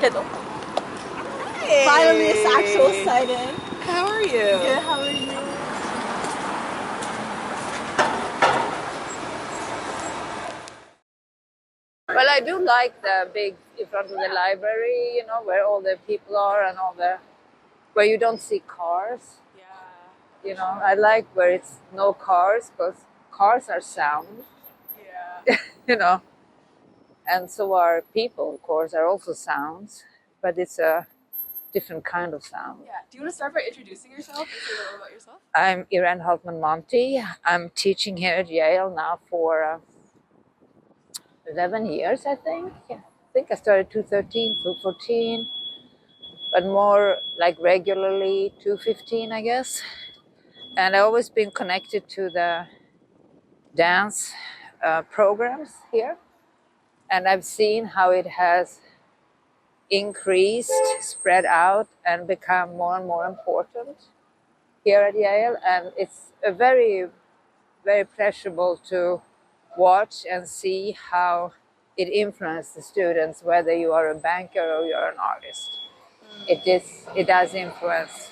Schedule. Hey. Finally, it's actual sighting. How are you? Good, how are you? Well, I do like the big in front of the library, you know, where all the people are and where you don't see cars. Yeah. You know, I like where it's no cars because cars are sound, Yeah. you know, and so are people, of course, are also sounds, but it's a different kind of sound. Yeah. Do you want to start by introducing yourself and say a little about yourself? I'm Iréne Hultman Monti. I'm teaching here at Yale now for 11 years, I think. Yeah. I think I started 2013, 2014, but more like regularly 2015, I guess. And I've always been connected to the dance programs here. And I've seen how it has increased, spread out, and become more and more important here at Yale. And it's a very, very pleasurable to watch and see how it influences the students, whether you are a banker or you're an artist. It does influence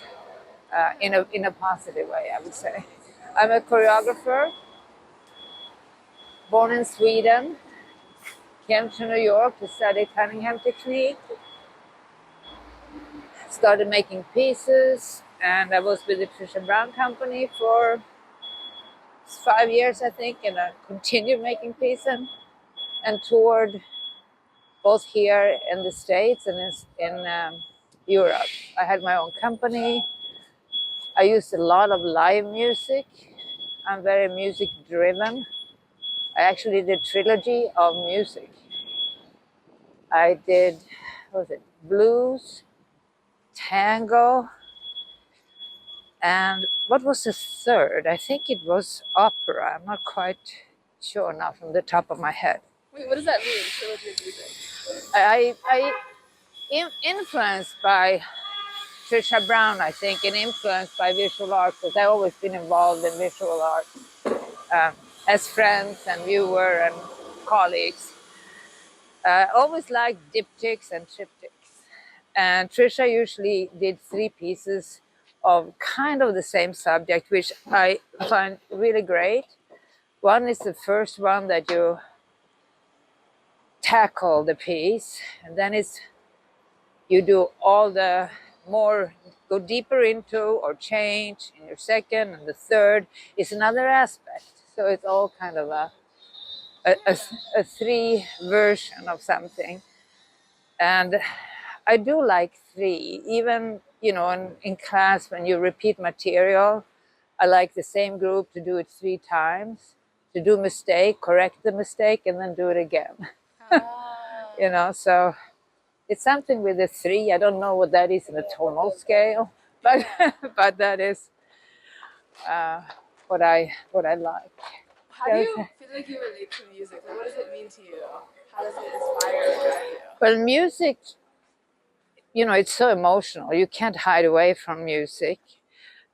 in a positive way, I would say. I'm a choreographer, born in Sweden, came to New York to study Cunningham technique, started making pieces, and I was with the Trisha Brown company for 5 years, I think, and I continued making pieces and toured both here in the States and in Europe. I had my own company. I used a lot of live music. I'm very music driven. I actually did trilogy of music. I did, what was it, blues, tango, and what was the third? I think it was opera. I'm not quite sure now from the top of my head. Wait, what does that mean? Trilogy of music. Influenced by Trisha Brown, I think, and influenced by visual art because I've always been involved in visual art as friends and viewer and colleagues. Always liked diptychs and triptychs. And Trisha usually did 3 pieces of kind of the same subject, which I find really great. One is the first one that you tackle the piece, and then you do all the more, go deeper into or change in your second, and the third is another aspect. So it's all kind of a 3 version of something. And I do like 3, even, you know, in class when you repeat material, I like the same group to do it 3 times, to do mistake, correct the mistake, and then do it again. You know, so it's something with the 3. I don't know what that is in a tonal scale, but but that is what I like. How do you feel like you relate to music? Like, what does it mean to you? How does it inspire and drive you? Well, music, you know, it's so emotional. You can't hide away from music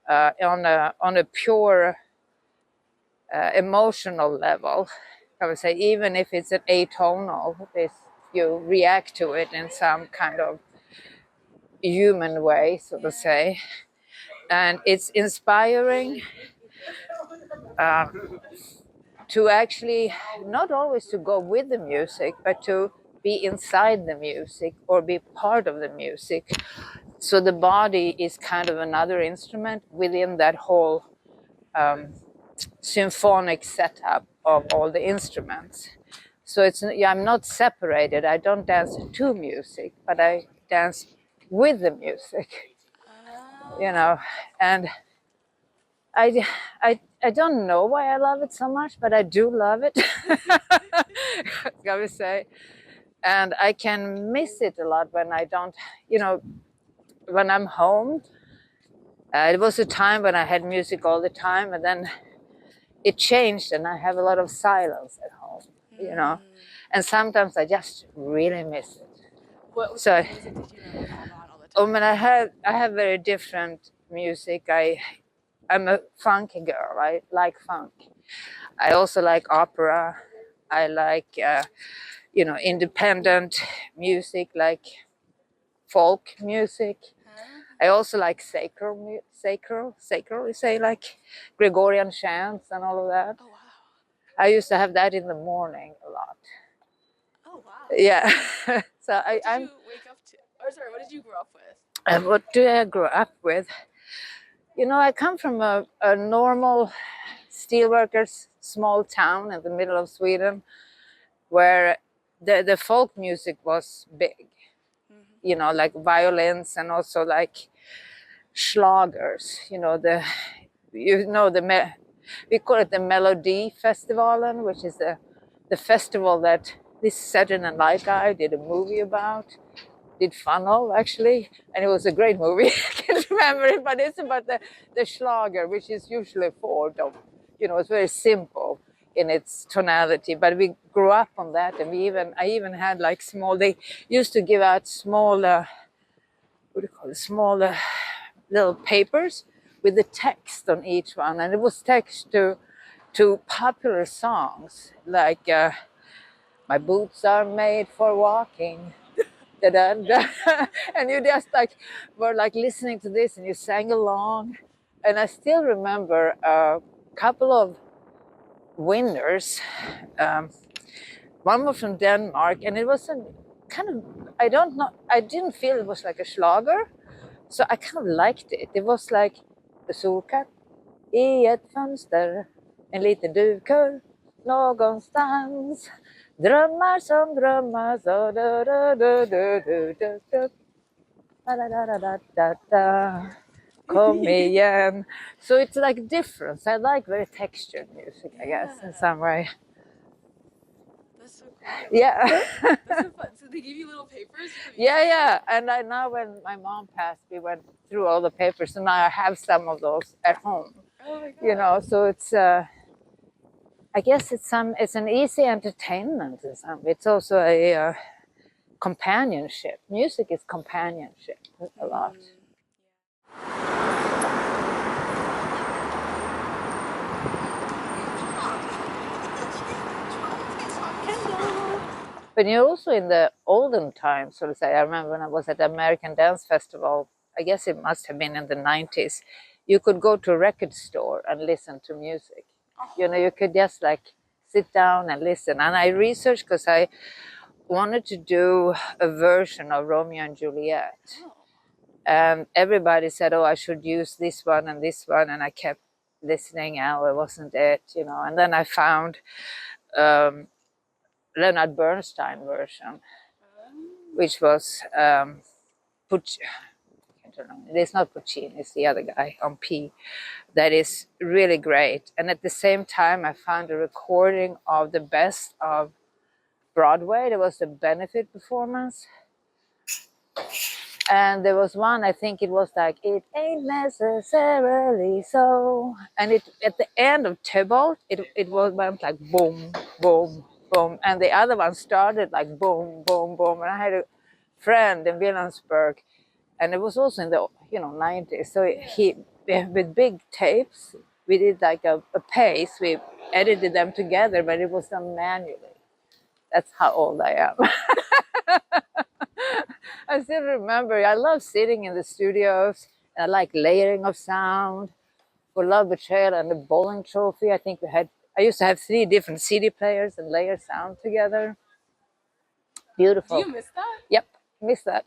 on a pure emotional level. I would say, even if it's an atonal, if you react to it in some kind of human way, so to say. And it's inspiring to actually not always to go with the music, but to be inside the music or be part of the music. So the body is kind of another instrument within that whole symphonic setup of all the instruments. So I'm not separated. I don't dance to music, but I dance with the music, you know. And I don't know why I love it so much, but I do love it. I would say, and I can miss it a lot when I don't, you know, when I'm home. It was a time when I had music all the time, and then it changed, and I have a lot of silence at home, you know, and sometimes I just really miss it. What So, music did you normally have on all the time? I mean, I have very different music. I'm a funky girl. I like funk. I also like opera. I like, you know, independent music like folk music. Huh? I also like sacral, you say, like Gregorian chants and all of that. Oh wow. I used to have that in the morning a lot. Oh wow. Yeah. So What did I'm. you wake up to? Or sorry, what did you grow up with? What do I grow up with? You know, I come from a normal steelworkers small town in the middle of Sweden, where the folk music was big. Mm-hmm. You know, like violins and also like schlagers. You know we call it the Melody Festivalen, which is the festival that this Saturday Night guy did a movie about, did fun of actually, and it was a great movie. I can't remember it, but it's about the Schlager, which is usually formed of, you know, it's very simple in its tonality. But we grew up on that, and I even had like small. They used to give out small, what do you call it, small little papers with the text on each one, and it was text to popular songs like "My boots are made for walking." Da, da, da. And you just like were like listening to this and you sang along. And I still remember a couple of winners. Um, One was from Denmark, and it was a kind of, I don't know, I didn't feel it was like a schlager, so I kind of liked it. It was like the solkatt i ett fönster, en liten duvkull någonstans. Drömmar som drömmar så du, du, du, du, du, du, du. Da, da, da, da, da, da. Kom igen. So it's like different. I like very textured music, I guess, in some way. That's so cool. Yeah. That's so fun. So they give you little papers? With the Yeah, music? yeah. And now when my mom passed, we went through all the papers, and now I have some of those at home. Oh my god. You know, so it's I guess it's an easy entertainment in some. It's also a companionship. Music is companionship a lot. But you know, also in the olden times, so to say, I remember when I was at the American Dance Festival, I guess it must have been in the 90s, you could go to a record store and listen to music. You know, you could just like sit down and listen. And I researched because I wanted to do a version of Romeo and Juliet. Oh. And everybody said, oh, I should use this one and this one. And I kept listening, oh, it wasn't it, you know. And then I found Leonard Bernstein version, which was it's not Puccini, it's the other guy on P. That is really great. And at the same time, I found a recording of the best of Broadway. There was a benefit performance. And there was one, I think it was like, it ain't necessarily so. And it at the end of Tybalt, it went like boom, boom, boom. And the other one started like boom, boom, boom. And I had a friend in Williamsburg, and it was also in the 90s. So with big tapes, we did like a pace. We edited them together, but it was done manually. That's how old I am. I still remember, I love sitting in the studios, and I like layering of sound. For Love Betrayal and the Bowling Trophy, I used to have 3 different CD players and layer sound together. Beautiful. Do you miss that? Yep, miss that.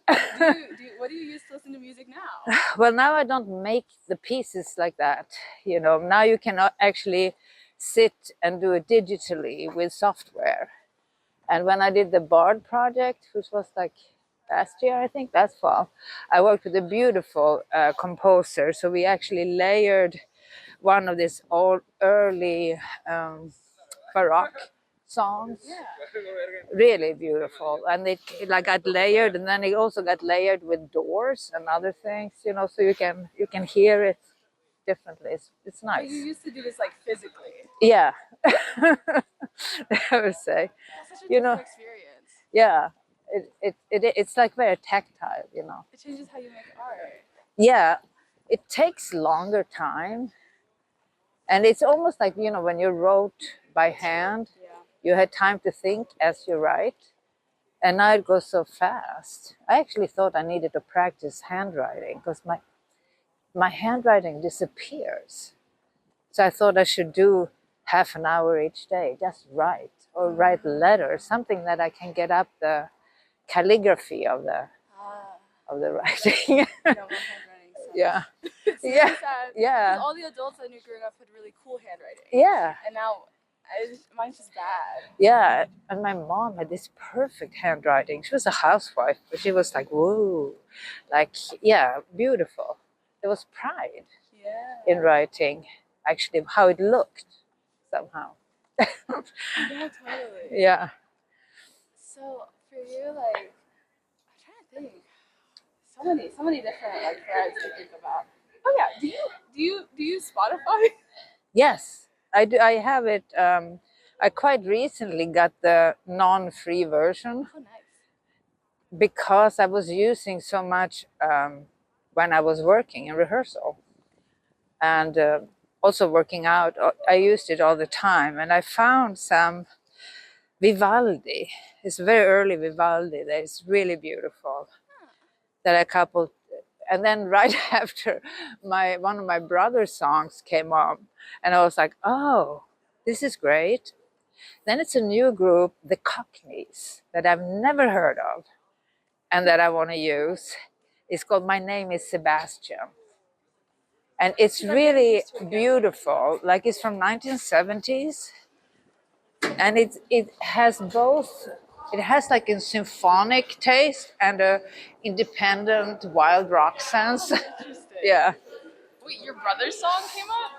What do you use to listen to music now? Well, now I don't make the pieces like that. You know, now you can actually sit and do it digitally with software. And when I did the Bard project, which was like last year, I think, last fall, I worked with a beautiful composer. So we actually layered one of these old early Baroque songs. Yeah. Really beautiful. And it like got layered, and then it also got layered with doors and other things, so you can hear it differently. It's But nice. you used to do this like physically. Yeah. I would say. That's such a different experience. Yeah. It's like very tactile, It changes how you make art. Yeah. It takes longer time. And it's almost like, when you wrote by hand, Yeah. you had time to think as you write. And now it goes so fast. I actually thought I needed to practice handwriting because my handwriting disappears. So I thought I should do half an hour each day, just write or write letters, something that I can get up the calligraphy of the writing. No, my handwriting sucks. Yeah. It's really Yeah. sad. Yeah. Because all the adults I knew growing up had really cool handwriting. Yeah. And now mine's just bad. Yeah. And my mom had this perfect handwriting. She was a housewife, but she was like, whoa, like, yeah, beautiful. There was pride Yeah. in writing, actually, how it looked somehow. Yeah, totally. Yeah. So for you, like, I'm trying to think. So many different like threads to think about. Oh yeah, do you Spotify? Yes, I do. I have it. I quite recently got the non-free version Oh nice. because I was using so much when I was working in rehearsal and also working out. I used it all the time, and I found some Vivaldi. It's very early Vivaldi that is really beautiful. That I coupled, and then right after one of my brother's songs came on, and I was like, oh, this is great. Then it's a new group, the Cockneys, that I've never heard of and that I want to use. It's called My Name is Sebastian. And it's really beautiful. Like it's from 1970s. And it has both, it has like a symphonic taste and a independent wild rock sense. Interesting. Yeah. Wait, your brother's song came up?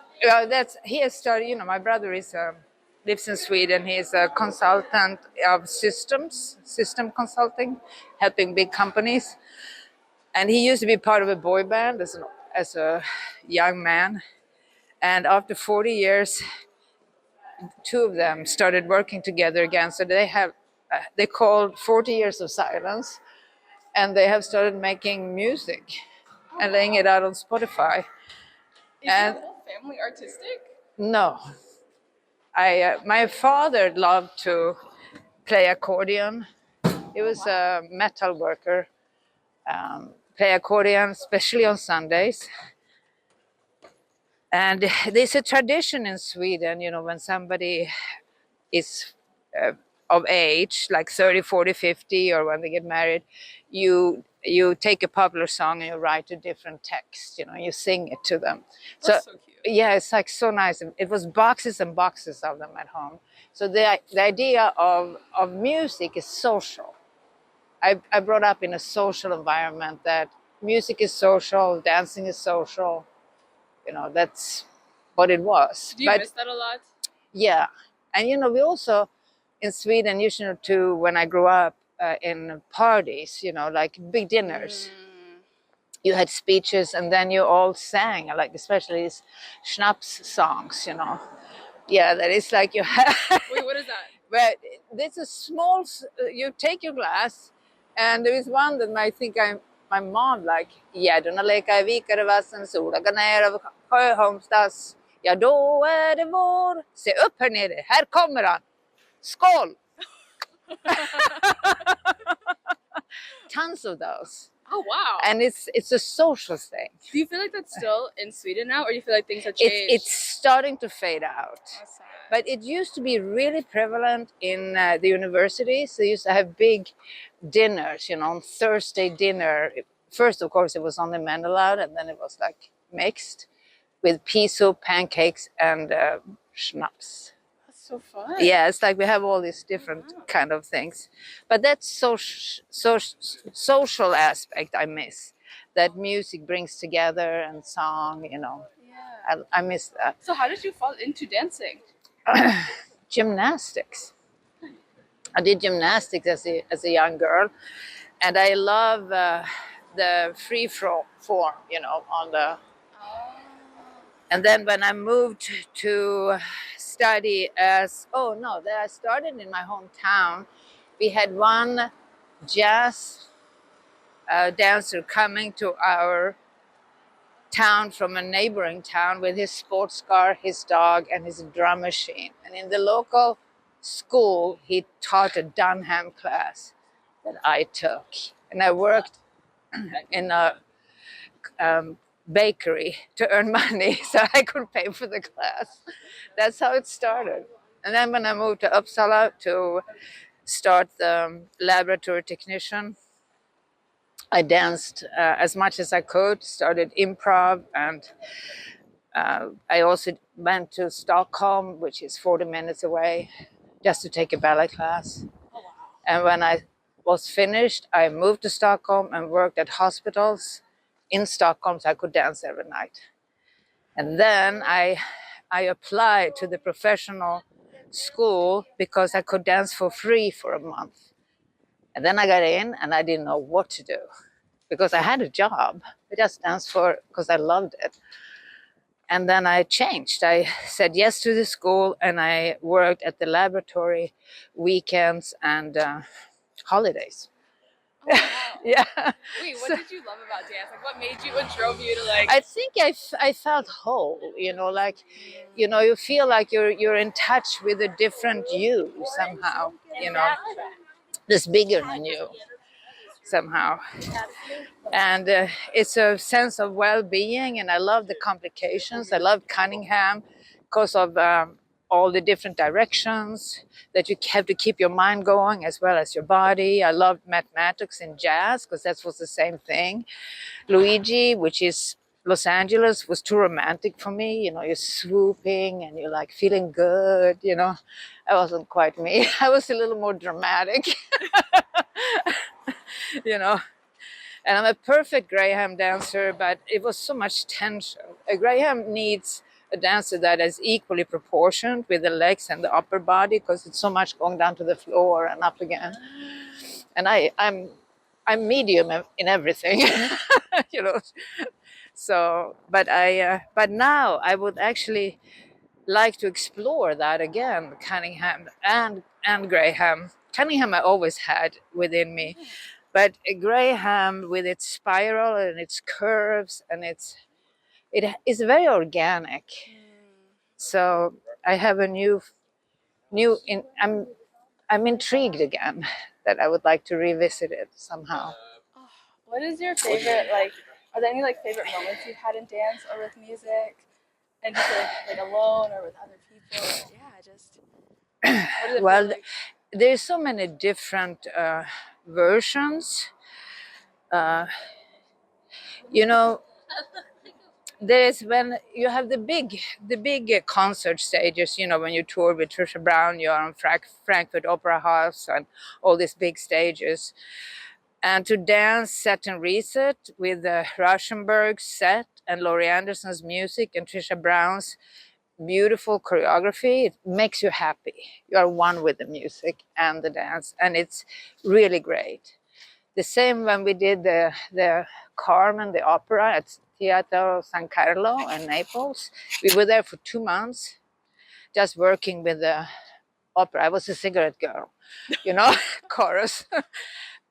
He has started, my brother lives in Sweden. He is a consultant of system consulting, helping big companies. And he used to be part of a boy band as a young man. And after 40 years, two of them started working together again. So they called 40 Years of Silence, and they have started making music and laying it out on Spotify. Is your whole family artistic? No, my father loved to play accordion. He was a metal worker, play accordion, especially on Sundays. And there's a tradition in Sweden, when somebody is of age, like 30, 40, 50, or when they get married, you take a popular song and you write a different text, you sing it to them. That's so cute. Yeah, it's like so nice. It was boxes and boxes of them at home. So the idea of music is social. I brought up in a social environment that music is social, dancing is social. That's what it was. Do you miss that a lot? Yeah. And we also in Sweden, usually too, when I grew up in parties, like big dinners, you had speeches and then you all sang, like especially these schnapps songs, Yeah, that is like you have. Wait, what is that? But there's a small, you take your glass, and there is one that my mom like, gärdorna leka I vikare vassen, sola går ner över Sjöholmstas. Ja, då är det vår. Se upp här nere, här kommer han. Skål! Tons of those. Oh wow! And it's a social thing. Do you feel like that's still in Sweden now, or do you feel like things have changed? It's starting to fade out. That's sad. But it used to be really prevalent in the universities. They used to have big dinners, on Thursday dinner. First, of course, it was only men allowed, and then it was like mixed with pea soup, pancakes, and schnapps. That's so fun. Yeah, it's like we have all these different kind of things. But that social aspect I miss. That music brings together and song, Yeah. I miss that. So how did you fall into dancing? Gymnastics. I did gymnastics as a young girl, and I love the free form, on the. And then when I moved to study I started in my hometown. We had one jazz dancer coming to our town from a neighboring town with his sports car, his dog, and his drum machine. And in the local school, he taught a Dunham class. that I took. And I worked in a bakery to earn money so I could pay for the class. That's how it started. And then when I moved to Uppsala to start the laboratory technician, I danced as much as I could, started improv, and I also went to Stockholm, which is 40 minutes away, just to take a ballet class. Oh, wow. And when I was finished, I moved to Stockholm and worked at hospitals in Stockholm so I could dance every night. And then I applied to the professional school because I could dance for free for a month. And then I got in and I didn't know what to do because I had a job. I just danced because I loved it. And then I changed. I said yes to the school and I worked at the laboratory weekends and holidays. Oh, wow. Yeah. Wait, what So did you love about dance? Like, what made you, what drove you to like? I think I felt whole, like, you feel like you're in touch with a different you somehow, that's bigger than you somehow. And it's a sense of well-being, and I love the complications. I love Cunningham because of all the different directions that you have to keep your mind going as well as your body. I love mathematics in jazz because that was the same thing. Luigi, which is Los Angeles, was too romantic for me. You're swooping and you're like feeling good. I wasn't quite me. I was a little more dramatic. you know. And I'm a perfect Graham dancer, but it was so much tension. A Graham needs a dancer that is equally proportioned with the legs and the upper body because it's so much going down to the floor and up again. And I'm medium in everything, you know. So, but now I would actually like to explore that again, Cunningham and Graham. Cunningham I always had within me, but Graham with its spiral and its curves and it is very organic. So I have a I'm intrigued again that I would like to revisit it somehow. Oh, what is your favorite like? Are there any like favorite moments you've had in dance or with music, and just like alone or with other people? Or, yeah, just what does it Well, feel like? there's so many different versions. Uh, you know, there's when you have the big concert stages. When you tour with Trisha Brown, you're on Frankfurt Opera House and all these big stages. And to dance Set and Reset with the Rauschenberg set and Laurie Anderson's music and Trisha Brown's beautiful choreography, it makes you happy. You are one with the music and the dance, and it's really great. The same when we did the Carmen, the opera at Teatro San Carlo in Naples. We were there for 2 months, just working with the opera. I was a cigarette girl, chorus.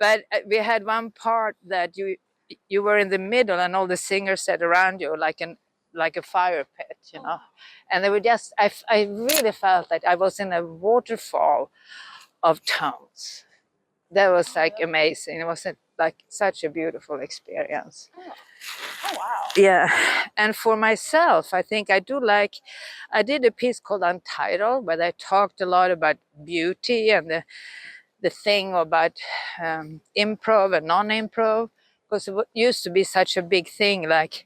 But we had one part that you were in the middle, and all the singers sat around you like a fire pit. And they were just. I really felt that I was in a waterfall of tones. That was like amazing. It was like such a beautiful experience. Oh, wow. Yeah, and for myself, I think I did a piece called Untitled, where I talked a lot about beauty and the thing about improv and non-improv, because it used to be such a big thing, like,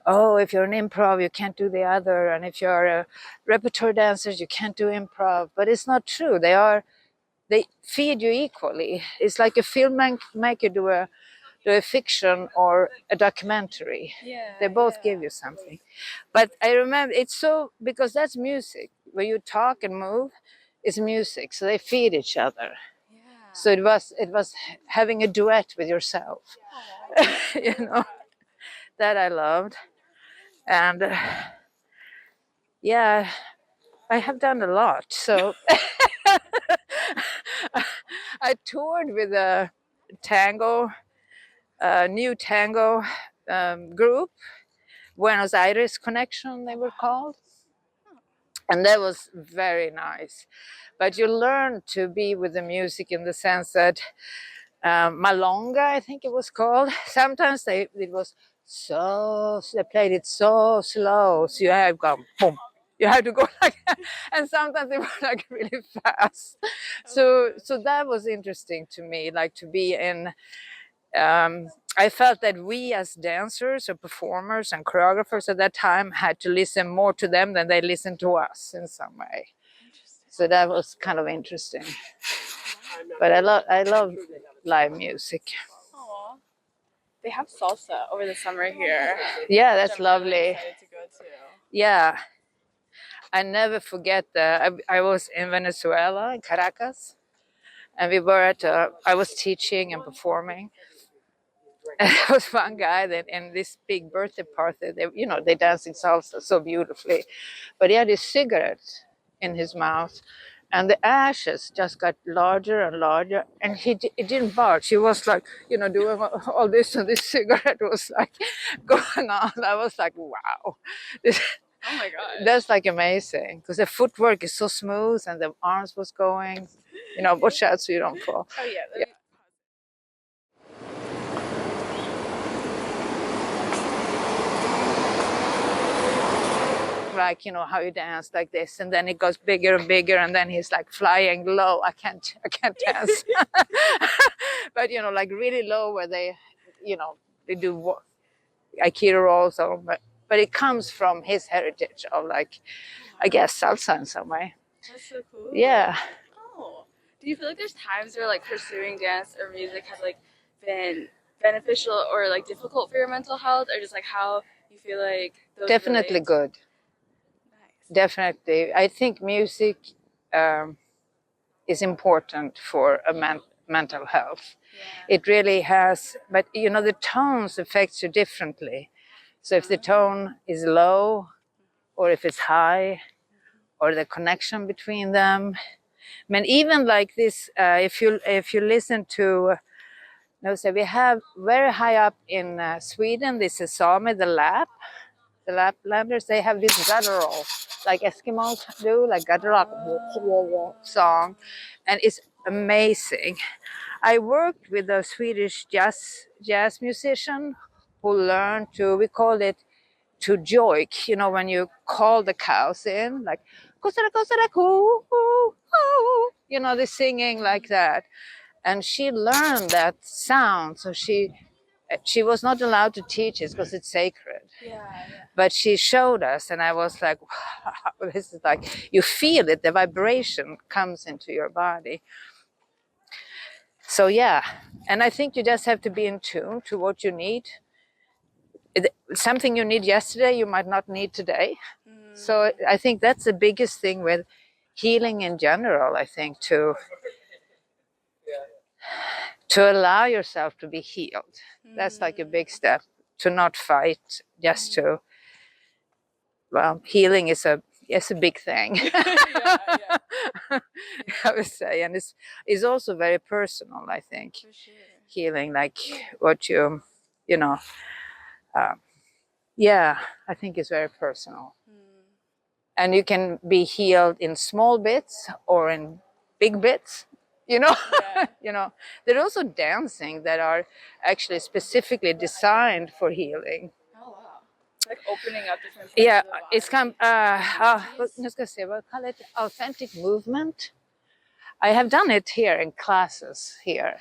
oh, if you're an improv, you can't do the other, and if you're a repertoire dancer, you can't do improv. But it's not true. They feed you equally. It's like a filmmaker do a fiction or a documentary. Yeah. They both give you something. But I remember it's so, because that's music. When you talk and move, it's music. So they feed each other. Yeah. So it was having a duet with yourself, that I loved. And yeah, I have done a lot. So I toured with a new tango group, Buenos Aires Connection, they were called. And that was very nice. But you learn to be with the music in the sense that Malonga, I think it was called. Sometimes it was they played it so slow, so you have gone boom. You have to go like that. And sometimes they were like really fast. So that was interesting to me, like to be in. I felt that we as dancers or performers and choreographers at that time had to listen more to them than they listened to us in some way. So that was kind of interesting. But I love live music. Aw. They have salsa over the summer here. Yeah, which that's I'm really lovely. excited to go to. Yeah, I never forget I was in Venezuela, in Caracas, and we were at. I was teaching and performing. And there was one guy that in this big birthday party, they dancing salsa so beautifully, but he had his cigarette in his mouth, and the ashes just got larger and larger, and it didn't budge. He was like, doing all this, and this cigarette was like going on. I was like, wow, this, Oh my god. that's like amazing because the footwork is so smooth, and the arms was going. Watch out so you don't fall. Oh yeah. Yeah. Like how you dance like this, and then it goes bigger and bigger, and then he's like flying low. I can't dance. But like really low where they do aikido rolls, but it comes from his heritage of, like, I guess, salsa in some way. That's so cool. Yeah. Oh. Do you feel like there's times where like pursuing dance or music has like been beneficial or like difficult for your mental health, or just like how you feel like those Definitely relate? good. Nice. Definitely, I think music is important for a mental health. Yeah. It really has, but the tones affect you differently. So if the tone is low, or if it's high, or the connection between them. I mean, even like this, if you listen to, no, so we have very high up in Sweden. This is Sami, the Laplanders. They have this guttural, like Eskimos do, like guttural song, and it's amazing. I worked with a Swedish jazz musician who learned to, we call it, to joik, when you call the cows in, like kosara kosara koo, the singing like that. And she learned that sound, so she was not allowed to teach it because it's sacred. Yeah. But she showed us, and I was like, wow, this is like, you feel it, the vibration comes into your body. So yeah, and I think you just have to be in tune to what you need. Something you need yesterday, you might not need today. So I think that's the biggest thing with healing in general. I think to allow yourself to be healed. That's like a big step. To not fight, just to, well, healing is a big thing. Yeah. I would say, and it's also very personal. I think For sure. healing, like what you know, yeah, I think it's very personal. And you can be healed in small bits or in big bits. Yeah. There are also dancing that are actually specifically designed for healing. Oh wow. Like opening up different parts Yeah, of the body. it's nu ska jag se, vad kallar det? Authentic movement. I have done it here in classes here.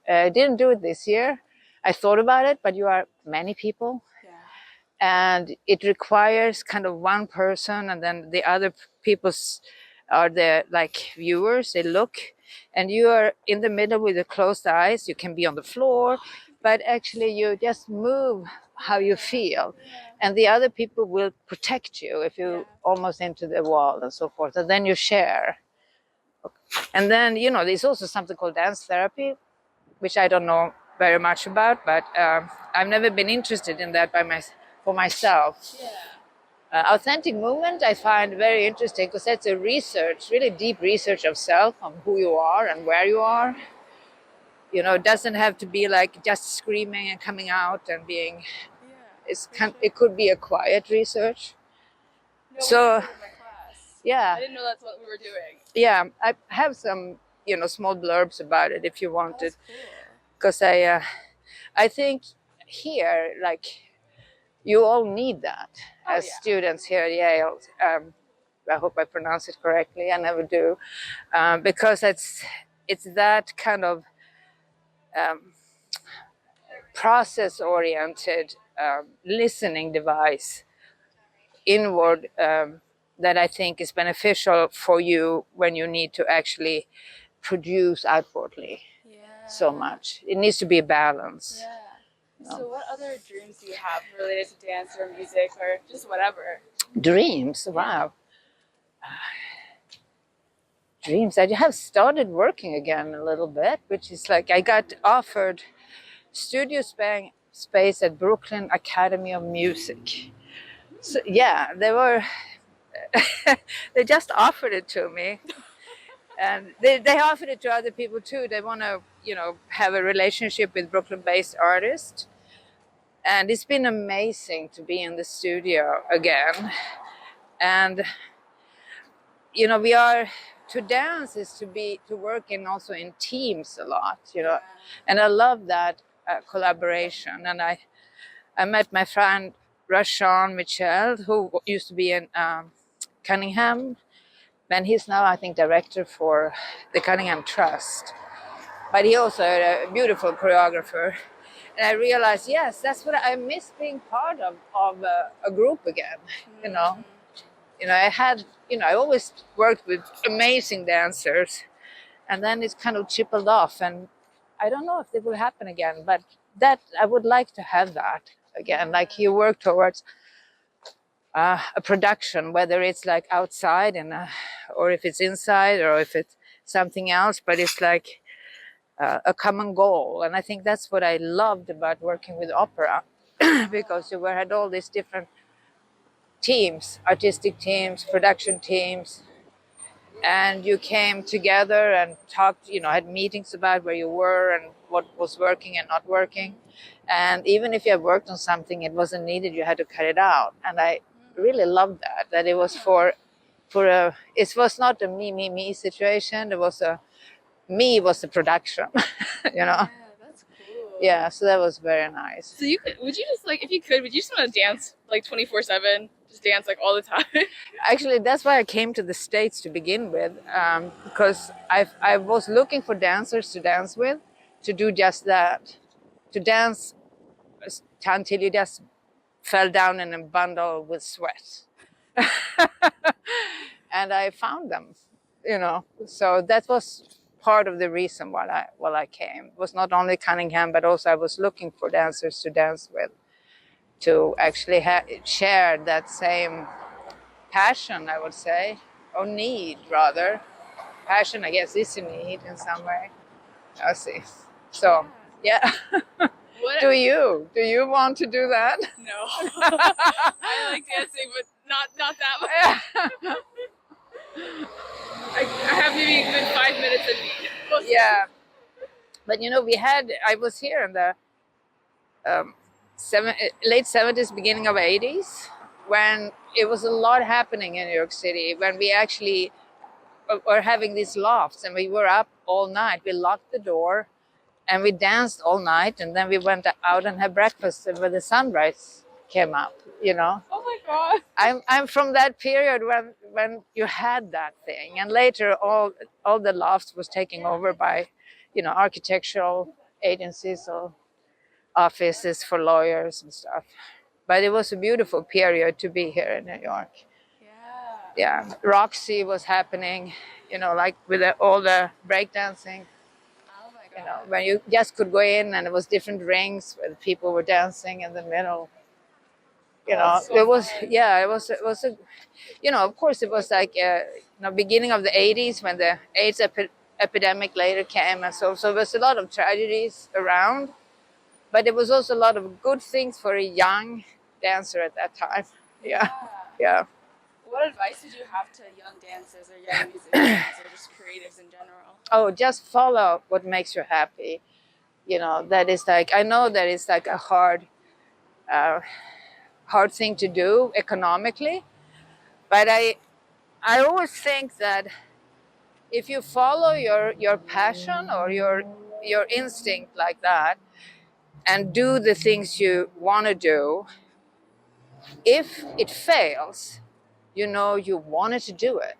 I didn't do it this year. I thought about it, but you are many people. Yeah. And it requires kind of one person, and then the other people are the, like, viewers. They look, and you are in the middle with the closed eyes. You can be on the floor, but actually you just move how you feel, and the other people will protect you if you almost into the wall and so forth, and then you share. And then there's also something called dance therapy, which I don't know very much about, but I've never been interested in that for myself. Yeah. Authentic movement I find very interesting because that's a really deep research of self, on who you are and where you are. It doesn't have to be like just screaming and coming out and being. Yeah. It could be a quiet research. No, So, we did it in my class. yeah. I didn't know that's what we were doing. Yeah, I have some small blurbs about it if you wanted. That's cool. because I think here, like, you all need that as yeah. students here at Yale. I hope I pronounce it correctly. I never do, because it's that kind of process-oriented listening device inward, that I think is beneficial for you when you need to actually produce outwardly Yeah. so much. It needs to be a balance. Yeah. So what other dreams do you have related to dance or music or just whatever? Dreams, wow. Dreams. I have started working again a little bit, which is like I got offered studio space at Brooklyn Academy of Music. So yeah, they just offered it to me, and they offered it to other people too. They want to, have a relationship with Brooklyn-based artists, and it's been amazing to be in the studio again. And we are to dance is to work in also in teams a lot, and I love that collaboration. And I met my friend Rashawn Mitchell, who used to be in Cunningham, and he's now, I think, director for the Cunningham Trust. But he also a beautiful choreographer. And I realized, yes, that's what I miss, being part of a group again. I always worked with amazing dancers, and then it's kind of chipped off. And I don't know if it will happen again, but that I would like to have that again. Like you work towards a production, whether it's like outside or if it's inside, or if it's something else, but it's like a common goal. And I think that's what I loved about working with opera, because you had all these different teams, artistic teams, production teams, and you came together and talked, had meetings about where you were and what was working and not working. And even if you had worked on something, it wasn't needed, you had to cut it out. And I really loved that it was it was not a me situation. It was was the production. Yeah, that's cool. Yeah, so that was very nice. So would you just like, if you could, would you just want to dance like 24/7? Just dance like all the time? Actually, that's why I came to the States to begin with, because I was looking for dancers to dance with, to do just that, to dance until you just fell down in a bundle with sweat. And I found them, So that was part of the reason why I came. It was not only Cunningham, but also I was looking for dancers to dance with, to actually share that same passion, I would say, or need rather. Passion, I guess, is a need in some way. I see. So, yeah. Do you want to do that? No. I like dancing, but not that much. I have maybe a good 5 minutes in me. Yeah. But I was here in the late 70s, beginning of 80s, when it was a lot happening in New York City, when we actually were having these lofts and we were up all night. We locked the door and we danced all night, and then we went out and had breakfast when the sunrise came up, Oh my God. I'm from that period when you had that thing, and later all the lofts was taken over by, architectural agencies or offices for lawyers and stuff. But it was a beautiful period to be here in New York. Yeah, Roxy was happening, like with all the breakdancing. Oh my God. When you just could go in and it was different rings where people were dancing in the middle. So it was fun. Yeah, it was of course it was like beginning of the 80s when the AIDS epidemic later came, and so there was a lot of tragedies around, but it was also a lot of good things for a young dancer at that time. Yeah. What advice would you have to young dancers or young musicians or just creatives in general? Oh, just follow what makes you happy. That is like, I know that it's like a hard thing to do economically, but I always think that if you follow your passion or your instinct like that and do the things you want to do, if it fails, you know you wanted to do it,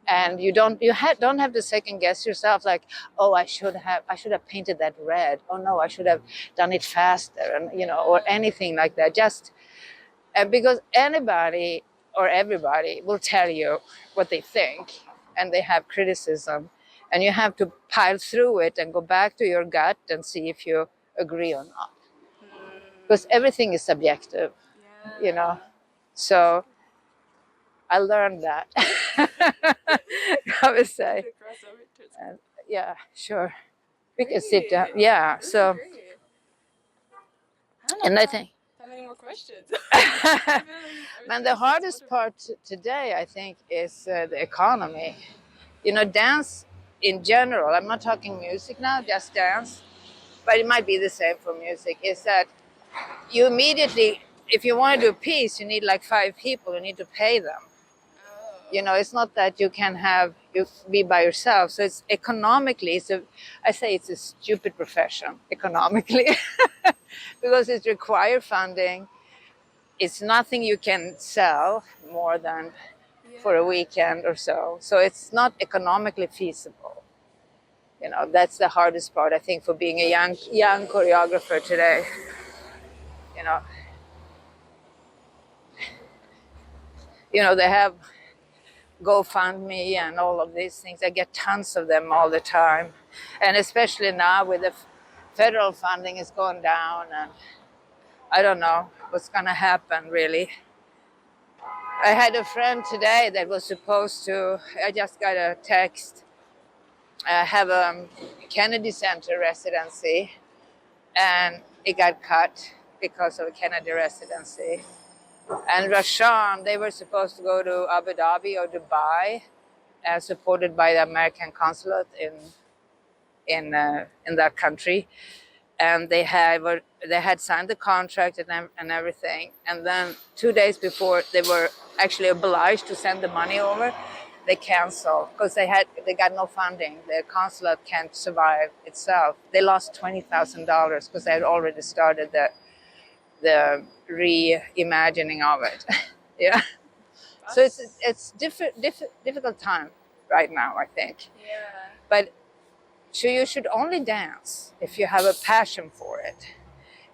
and don't have to second guess yourself like, oh, I should have painted that red, oh no, I should have done it faster, and or anything like that. Just because anybody or everybody will tell you what they think, and they have criticism, and you have to pile through it and go back to your gut and see if you agree or not, because everything is subjective. Yeah. So I learned that. I would say. To cross over to it. And yeah, sure. We can sit down. Yeah. This is So, great. I don't know and if I I think, have any more questions. I feel like man, everything the is hardest wonderful. part today, I think, is the economy. Dance in general. I'm not talking music now, just dance, but it might be the same for music. Is that you immediately, if you want to do a piece, you need like 5 people. You need to pay them. Oh. It's not that you can you be by yourself. So it's economically, I say it's a stupid profession economically, because it requires funding. It's nothing you can sell more than for a weekend or so. So it's not economically feasible. That's the hardest part, I think, for being a young choreographer today. You know, they have GoFundMe and all of these things. I get tons of them all the time. And especially now with the federal funding is going down, and I don't know what's going to happen really. I had a friend today that was supposed to, I just got a text, have a Kennedy Center residency, and it got cut because of a Kennedy residency. And Rashan, they were supposed to go to Abu Dhabi or Dubai, supported by the American consulate in that country, and they had signed the contract and everything. And then 2 days before they were actually obliged to send the money over, they canceled because they got no funding. The consulate can't survive itself. They lost $20,000 because they had already started the reimagining of it. Yeah. So it's difficult time right now, I think. Yeah. But so you should only dance if you have a passion for it.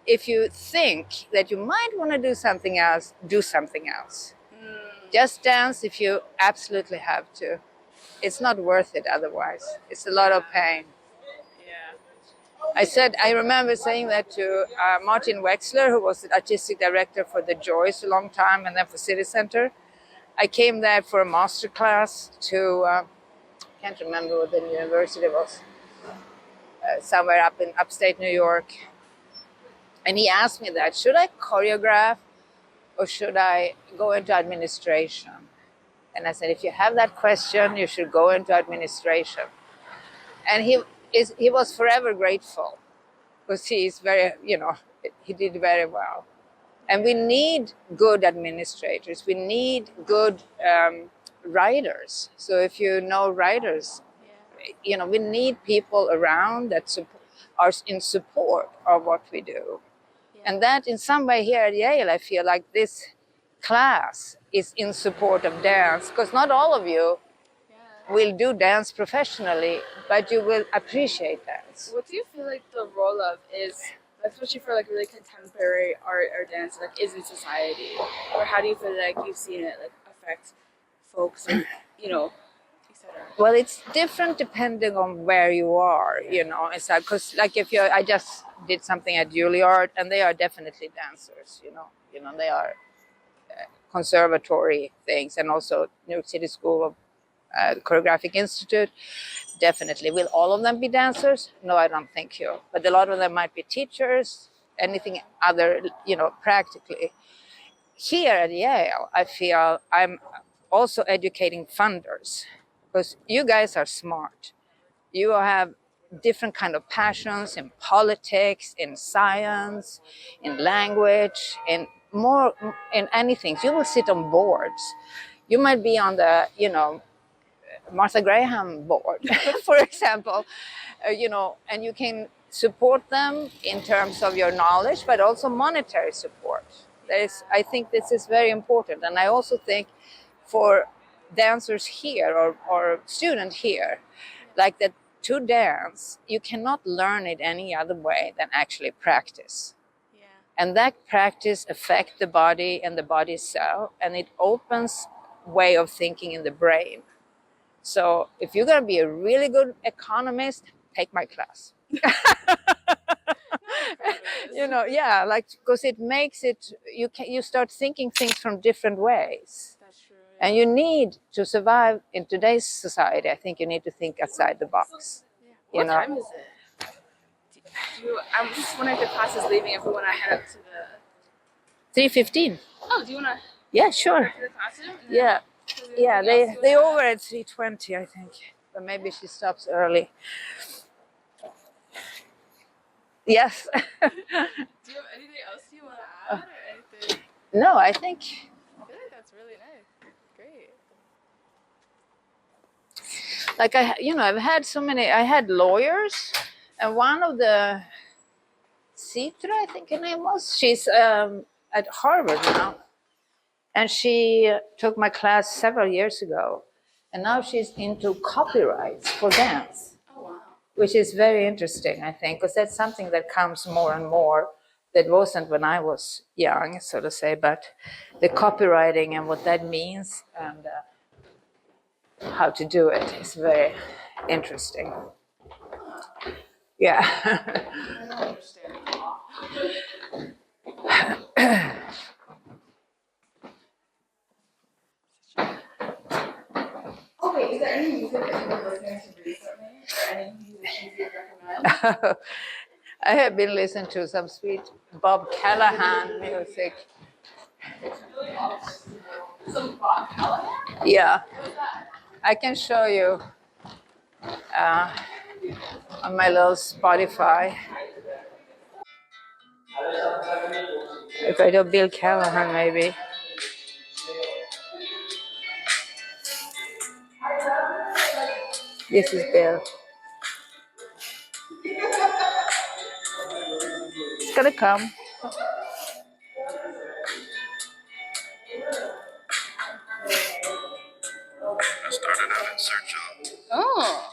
If you think that you might want to do something else, do something else. Just dance if you absolutely have to. It's not worth it otherwise. It's a lot of pain. Yeah. I remember saying that to Martin Wexler, who was the artistic director for the Joyce a long time and then for City Center. I came there for a master class to, can't remember what the university was, somewhere up in upstate New York. And he asked me that, should I choreograph or should I go into administration? And I said, if you have that question, you should go into administration. And he was forever grateful because he's he did very well. And we need good administrators. We need good writers. So if you know writers, we need people around that are in support of what we do. And that in some way here at Yale, I feel like this class is in support of dance, because not all of you will do dance professionally, but you will appreciate dance. What do you feel like the role of is, especially for like really contemporary art or dance, like is in society, or how do you feel like you've seen it like affect folks, or etc. Well, it's different depending on where you are. It's like, because like I just did something at Juilliard, and they are definitely dancers. They are conservatory things, and also New York City School of Choreographic Institute. Definitely. Will all of them be dancers? No, I don't think so. But a lot of them might be teachers, anything other, practically. Here at Yale, I feel I'm also educating funders, because you guys are smart. You have different kind of passions in politics, in science, in language, in anything. You will sit on boards. You might be on the, Martha Graham board, for example, you know, and you can support them in terms of your knowledge, but also monetary support. I think this is very important. And I also think for dancers here or students here, like that to dance, you cannot learn it any other way than actually practice. Yeah. And that practice affects the body and the body cell, and it opens way of thinking in the brain. So if you're going to be a really good economist, take my class. You know, yeah, like, because it makes it, you start thinking things from different ways. That's true. Yeah. And you need to survive in today's society. I think you need to think outside the box. Yeah. You What know, time is it? I'm just wondering if the class is leaving. If we want to head up to the. 3:15. Oh, do you want to Yeah, go sure. to the classroom? Yeah, yeah. They They over at 3:20, I think, but maybe she stops early. Yes. Do you have anything else you want to add or anything? No, I think. I feel like that's really nice. Great. Like I've had so many. I had lawyers, and one of the Citra, I think her name was. She's at Harvard now, and she took my class several years ago, and now she's into copyrights for dance, Oh wow. which is very interesting, I think, because that's something that comes more and more. That wasn't when I was young, so to say, but the copywriting and what that means and how to do it is very interesting. Yeah. I don't understand law. Okay, is there any music that you've been listening to recently? Or any musicians you'd recommend? I have been listening to some sweet Bob Callahan music. Some Bob Callahan? Yeah, What's that? I can show you on my little Spotify. If I do Bill Callahan, maybe. This is Bill. It's gonna come. I started out in search of. Oh.